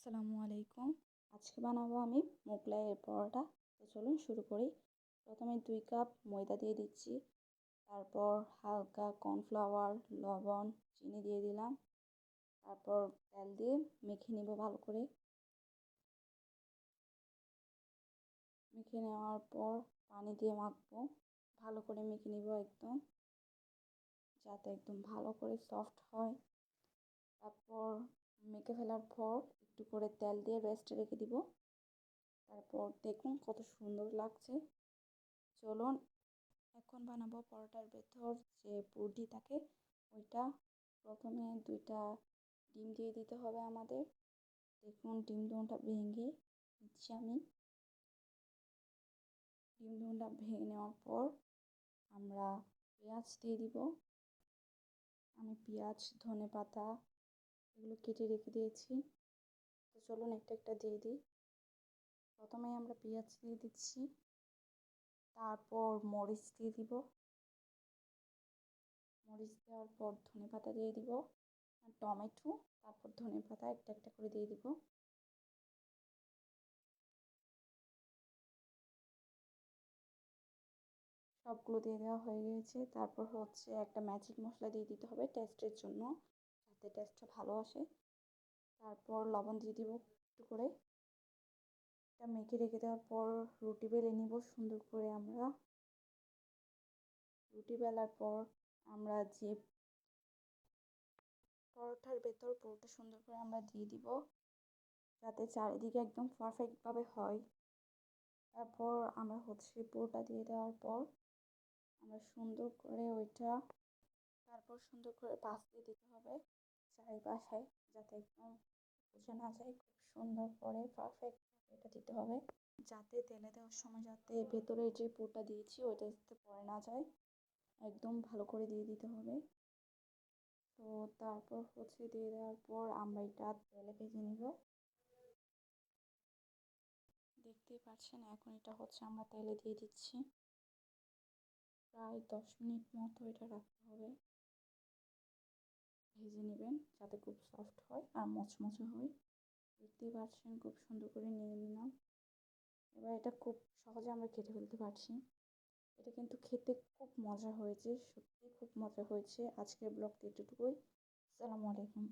আসসালামু আলাইকুম। আজকে বানাবো আমি মোগলাইয়ের পরোটা। তো চলুন শুরু করি। প্রথমে 2 কাপ ময়দা দিয়ে দিচ্ছি, তারপর হালকা কর্নফ্লাওয়ার, লবণ, চিনি দিয়ে দিলাম, তারপর তেল দিয়ে মেখে নিব ভালো করে। মেখে নেওয়ার পর পানি দিয়ে মাখবো, ভালো করে মেখে নিব একদম, যাতে একদম ভালো করে সফট হয়। তারপর মেখে ফেলার পর একটু করে তেল দিয়ে রেস্টে রেখে দিব। তারপর দেখুন কত সুন্দর লাগছে। চলুন এখন বানাবো পরোটার ভেতর যে পুরটি থাকে ওইটা। প্রথমে 2টা ডিম দিয়ে দিতে হবে আমাদের। দেখুন ডিম দুটা ভেঙে নিচ্ছি আমি। ডিম দুটা ভেঙে নেওয়ার পর আমরা পেঁয়াজ দিয়ে দিব। আমি পেঁয়াজ, ধনেপাতা এগুলো কেটে রেখে দিয়েছি। তো চলুন একটা একটা দিয়ে দিই। প্রথমে আমরা পেঁয়াজ দিয়ে দিচ্ছি, তারপর মরিচ দিয়ে দিব। মরিচ দেওয়ার পর ধনেপাতা দিয়ে দিব, টমেটো, তারপর ধনেপাতা একটা একটা করে দিয়ে দিব। সবগুলো দিয়ে দেওয়া হয়ে গিয়েছে। তারপর হচ্ছে একটা ম্যাজিক মশলা দিয়ে দিতে হবে টেস্টের জন্য, যাতে টেস্টটা ভালো আসে। তারপর লবণ দিয়ে দিব একটু করে। এটা মেখে রেখে দেওয়ার পর রুটি বেলে নিব সুন্দর করে আমরা। রুটি বেলার পর আমরা যে পরোটার ভেতর পুরোটা সুন্দর করে আমরা দিয়ে দিব, যাতে চারিদিকে একদম পারফেক্টভাবে হয়। তারপর আমরা হচ্ছে পুরোটা দিয়ে দেওয়ার পর আমরা সুন্দর করে ওইটা, তারপর সুন্দর করে পাশ দিয়ে দিতে হবে চারিপাশে, যাতে একদম বোঝা না যায়। খুব সুন্দর করে পারফেক্ট এটা দিতে হবে, যাতে তেলে দেওয়ার সময় যাতে ভেতরে যে পুরটা দিয়েছি ওইটা যাতে পড়ে না যায়। একদম ভালো করে দিয়ে দিতে হবে। তো তারপর হচ্ছে দিয়ে দেওয়ার পর আমরা এটা তেলে ভেজে নিব। দেখতেই পাচ্ছেন এখন এটা হচ্ছে আমরা তেলে দিয়ে দিচ্ছি। প্রায় 10 মিনিট মতো এটা রাখতে হবে। ভেজে নেবেন যাতে খুব সফট হয় আর মচমচে হয়। দেখতেই পাচ্ছেন খুব সুন্দর করে নিয়ে নিলাম। এবার এটা খুব সহজে আমরা কেটে ফেলতে পারছি। এটা কিন্তু খেতে খুব মজা হয়েছে, সত্যি খুব মজা হয়েছে। আজকের ব্লগটি এতটুকুই। আসসালামু আলাইকুম।